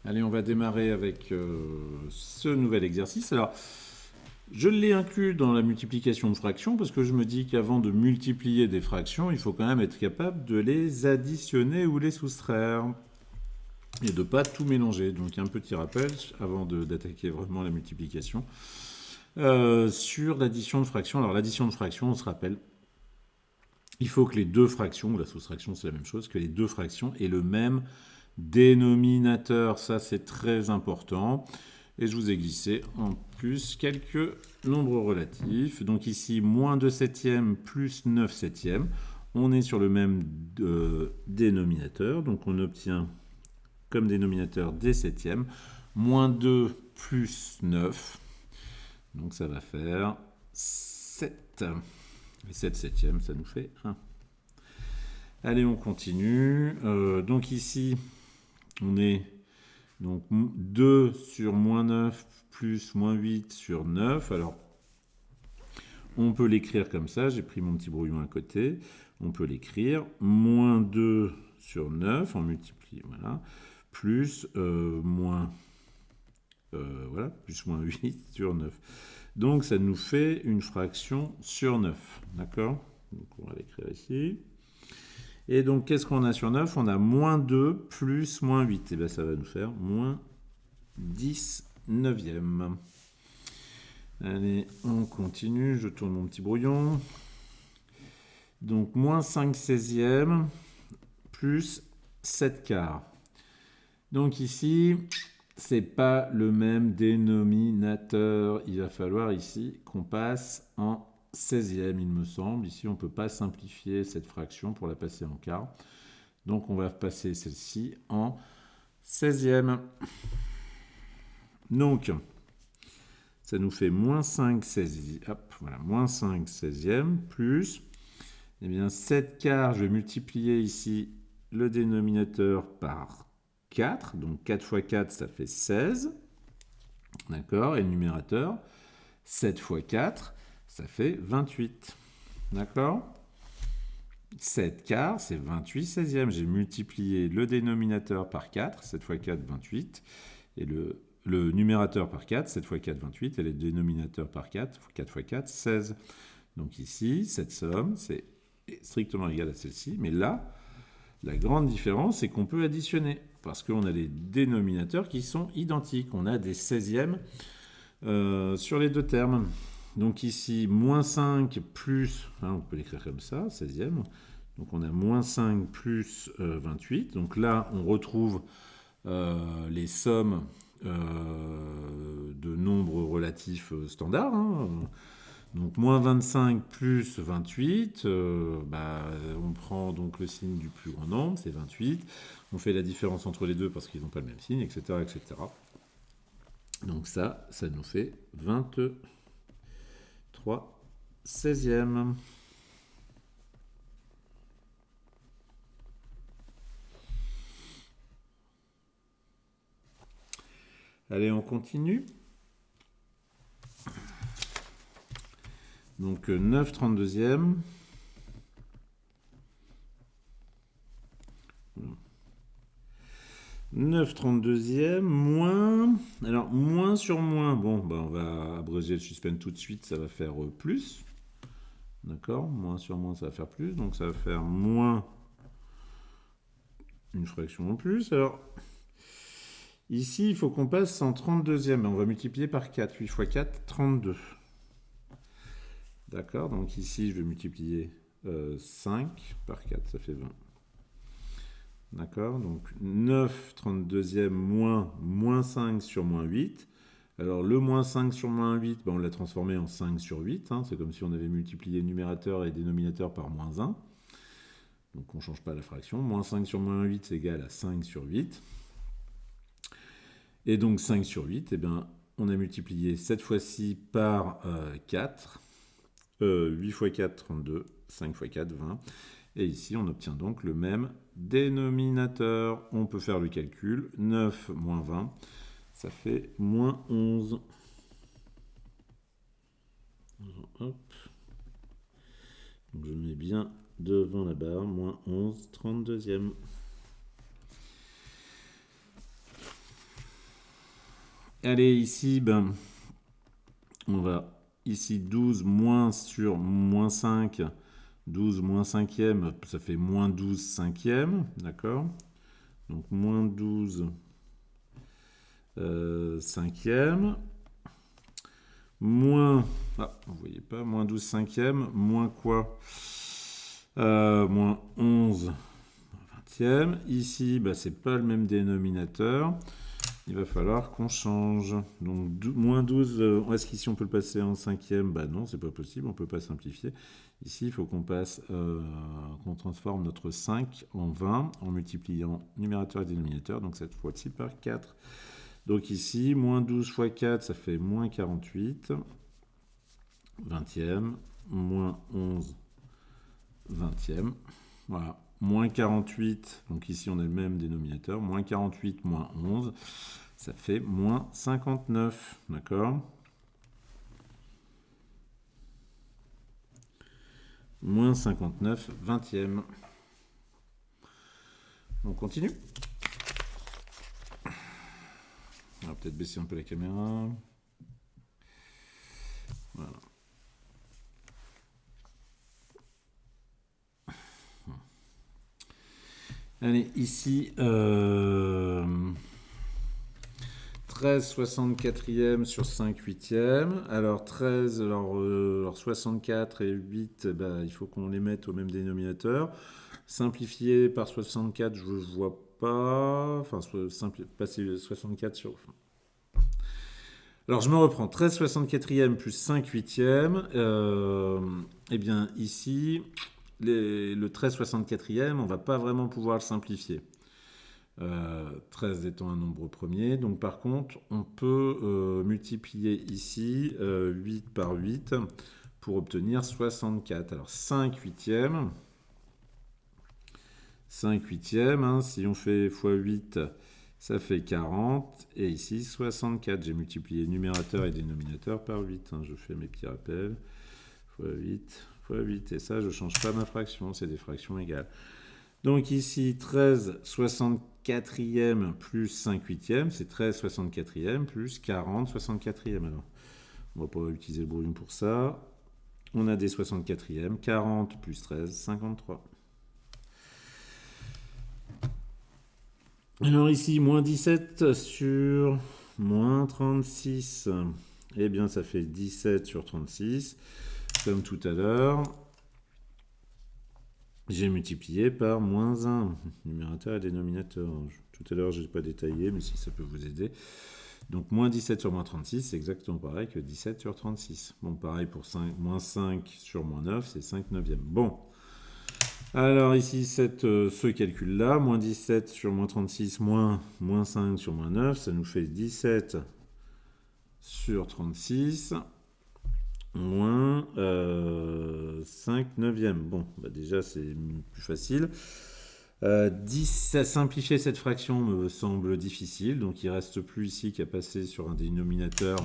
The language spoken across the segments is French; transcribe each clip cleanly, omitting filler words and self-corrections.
Allez, on va démarrer avec ce nouvel exercice. Alors, je l'ai inclus dans la multiplication de fractions parce que je me dis qu'avant de multiplier des fractions, il faut quand même être capable de les additionner ou les soustraire et de ne pas tout mélanger. Donc, un petit rappel avant d'attaquer vraiment la multiplication sur l'addition de fractions. Alors, l'addition de fractions, on se rappelle, il faut que les deux fractions, ou la soustraction c'est la même chose, que les deux fractions aient le même dénominateur. Ça, c'est très important. Et je vous ai glissé en plus quelques nombres relatifs. Donc ici, moins 2 septièmes plus 9 septièmes. On est sur le même dénominateur. Donc on obtient comme dénominateur des septièmes. Moins 2 plus 9. Donc ça va faire 7. Et 7 septièmes, ça nous fait 1. Allez, on continue. Donc ici, on est donc 2 sur moins 9 plus moins 8 sur 9. Alors, on peut l'écrire comme ça. J'ai pris mon petit brouillon à côté. On peut l'écrire moins 2 sur 9 en multipliant, voilà, plus moins voilà, plus moins 8 sur 9. Donc, ça nous fait une fraction sur 9. D'accord? Donc, on va l'écrire ici. Et donc, qu'est-ce qu'on a sur 9? On a moins 2 plus moins 8. Et bien, ça va nous faire moins 10 neuvième. Allez, on continue. Je tourne mon petit brouillon. Donc, moins 5 seizièmes plus 7 quarts. Donc ici, c'est pas le même dénominateur. Il va falloir ici qu'on passe en 16e, il me semble. Ici, on ne peut pas simplifier cette fraction pour la passer en quart. Donc, on va passer celle-ci en 16e. Donc, ça nous fait moins 5 16e, hop, voilà, moins 5 16e plus, eh bien, 7 quarts, je vais multiplier ici le dénominateur par 4. Donc, 4 fois 4, ça fait 16. D'accord? Et le numérateur, 7 fois 4, ça fait 28. D'accord? 7 quarts, c'est 28 16e. J'ai multiplié le dénominateur par 4, 7 fois 4, 28. Et le numérateur par 4, 7 fois 4, 28. Et le dénominateur par 4, 4 fois 4, 16. Donc ici, cette somme, c'est strictement égal à celle-ci. Mais là, la grande différence, c'est qu'on peut additionner. Parce qu'on a les dénominateurs qui sont identiques. On a des 16e sur les deux termes. Donc ici, moins 5 plus, hein, on peut l'écrire comme ça, 16e. Donc on a moins 5 plus 28. Donc là, on retrouve les sommes de nombres relatifs standards. Hein. Donc moins 25 plus 28, on prend donc le signe du plus grand nombre, c'est 28. On fait la différence entre les deux parce qu'ils n'ont pas le même signe, etc., etc. Donc ça nous fait 23 16e. Allez, on continue. Donc 9 32e. Voilà. 9 32e, moins... Alors, moins sur moins, bon, on va abréger le suspense tout de suite, ça va faire plus. D'accord? Moins sur moins, ça va faire plus. Donc, ça va faire moins une fraction en plus. Alors, ici, il faut qu'on passe en 32e. On va multiplier par 4. 8 fois 4, 32. D'accord? Donc, ici, je vais multiplier 5 par 4, ça fait 20. D'accord? Donc 9 32e moins 5 sur moins 8. Alors le moins 5 sur moins 8, on l'a transformé en 5 sur 8. Hein. C'est comme si on avait multiplié numérateur et dénominateur par moins 1. Donc on ne change pas la fraction. Moins 5 sur moins 8, c'est égal à 5 sur 8. Et donc 5 sur 8, on a multiplié cette fois-ci par 4. 8 fois 4, 32. 5 fois 4, 20. Et ici, on obtient donc le même dénominateur. On peut faire le calcul. 9 moins 20, ça fait moins 11. Hop. Donc je mets bien devant la barre. Moins 11, 32e. Allez, ici, ben, on va ici 12 moins sur moins 5. 12 moins 5e, ça fait moins 12 cinquième, d'accord? Donc moins 12 cinquième. Moins, vous voyez pas, moins 12 cinquième, moins quoi? Moins 11 vingtième. Ici, bah, c'est pas le même dénominateur. Il va falloir qu'on change. Donc moins 12, est-ce qu'ici on peut le passer en cinquième? Bah non, c'est pas possible, on peut pas simplifier. Ici, il faut qu'on qu'on transforme notre 5 en 20 en multipliant numérateur et dénominateur, donc cette fois-ci par 4. Donc ici, moins 12 fois 4, ça fait moins 48 vingtième, moins 11 vingtième. Voilà, moins 48, donc ici on a le même dénominateur, moins 48, moins 11, ça fait moins 59, d'accord? Moins 59 vingtième. On continue. On va peut-être baisser un peu la caméra. Voilà. Allez, ici, 13 64e sur 5 huitièmes. Alors 13, alors 64 et 8, bah, il faut qu'on les mette au même dénominateur. Simplifier par 64, je ne vois pas. Enfin, passer 64 sur... Alors je me reprends. 13 64e plus 5 huitièmes. Eh bien ici, le 13 64e, on ne va pas vraiment pouvoir le simplifier. 13 étant un nombre premier. Donc par contre, on peut multiplier ici 8 par 8 pour obtenir 64. Alors 5 huitièmes. 5 huitièmes, hein, si on fait x 8, ça fait 40. Et ici, 64. J'ai multiplié numérateur et dénominateur par 8. Hein, je fais mes petits rappels. x 8, x 8. Et ça, je ne change pas ma fraction. C'est des fractions égales. Donc ici, 13 64e plus 5 huitièmes, c'est 13 64e plus 40 64e. Alors, on ne va pas utiliser le brouillon pour ça. On a des 64e, 40 plus 13, 53. Alors ici, moins 17 sur moins 36. Eh bien, ça fait 17 sur 36, comme tout à l'heure. J'ai multiplié par moins 1, numérateur et dénominateur. Tout à l'heure, je n'ai pas détaillé, mais si ça peut vous aider. Donc, moins 17 sur moins 36, c'est exactement pareil que 17 sur 36. Bon, pareil pour 5, moins 5 sur moins 9, c'est 5 neuvièmes. Bon. Alors ici, ce calcul-là, moins 17 sur moins 36, moins 5 sur moins 9, ça nous fait 17 sur 36, moins 5 neuvièmes. Bon, bah déjà, c'est plus facile. Simplifier cette fraction me semble difficile, donc il ne reste plus ici qu'à passer sur un dénominateur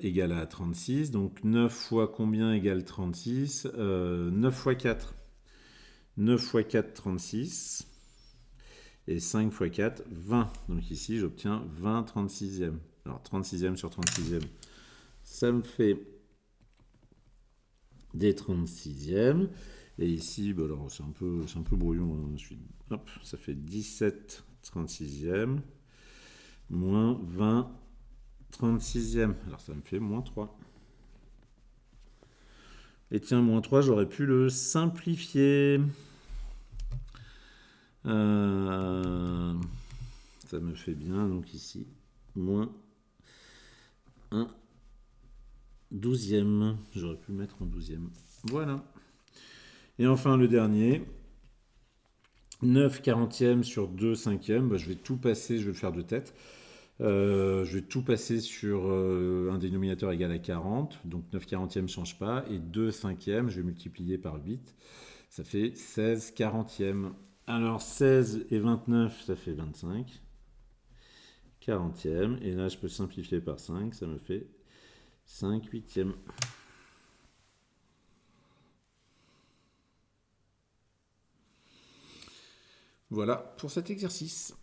égal à 36. Donc 9 fois combien égale 36 9 fois 4. 9 fois 4, 36. Et 5 fois 4, 20. Donc ici, j'obtiens 20 36e. Alors 36e sur 36e, ça me fait des 36e. Et ici, bah alors c'est un peu brouillon. Hein. Hop, ça fait 17 36e moins 20 36e. Alors ça me fait moins 3. Et tiens, moins 3, j'aurais pu le simplifier. Ça me fait bien, donc ici, moins 1 12e. J'aurais pu mettre en 12e. Voilà. Et enfin, le dernier. 9 40e sur 2 5e. Bah, je vais tout passer, je vais le faire de tête. Je vais tout passer sur un dénominateur égal à 40. Donc 9 40e ne change pas. Et 2 5e, je vais multiplier par 8. Ça fait 16 40e. Alors 16 et 29, ça fait 25. 40e. Et là, je peux simplifier par 5. Ça me fait 5 huitièmes. Voilà pour cet exercice.